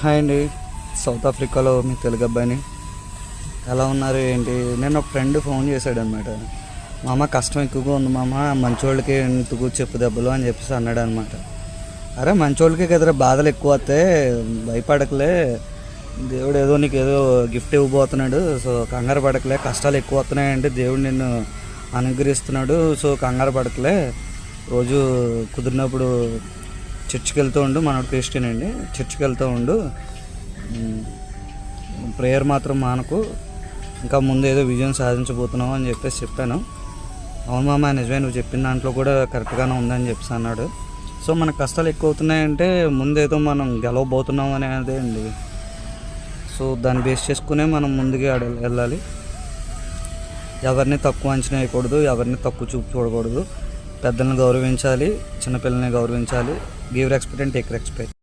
Hi అండి, south ఆఫ్రికాలో మీ తెలుగు అబ్బాయిని. ఎలా ఉన్నారు ఏంటి? నేను ఒక ఫ్రెండ్ ఫోన్ చేశాడు అనమాట. మామ కష్టం ఎక్కువగా ఉంది మామ, మంచోళ్ళకి ఎందుకు చెప్పు దెబ్బలు అని చెప్పేసి అన్నాడు అనమాట. అరే మంచోళ్ళకి కదరా బాధలు ఎక్కువ వస్తాయి, భయపడకలే, దేవుడు ఏదో నీకు ఏదో గిఫ్ట్ ఇవ్వబోతున్నాడు, సో కంగారు పడకలే. కష్టాలు ఎక్కువ వస్తున్నాయంటే దేవుడు నిన్ను అనుగ్రహిస్తున్నాడు, సో కంగారు పడకలే. రోజు కుదిరినప్పుడు చర్చికి వెళ్తూ ఉండు, మనోడు క్రిస్టియన్ అండి, చర్చికి వెళ్తూ ఉండు, ప్రేయర్ మాత్రం మానకు, ఇంకా ముందు ఏదో విజయం సాధించబోతున్నావు అని చెప్పేసి చెప్పాను. అవును మామ నిజమే, నువ్వు చెప్పిన దాంట్లో కూడా కరెక్ట్గానే ఉందని చెప్పేసి అన్నాడు. సో మన కష్టాలు ఎక్కువ అవుతున్నాయంటే ముందేదో మనం గెలవబోతున్నాం అనేది అండి. సో దాన్ని బేస్ చేసుకునే మనం ముందుగా వెళ్ళాలి. ఎవరిని తక్కువ అంచనా వేయకూడదు, ఎవరిని తక్కువ చూపు చూడకూడదు. పెద్దలను గౌరవించాలి, చిన్నపిల్లల్ని గౌరవించాలి. Give respect and take respect.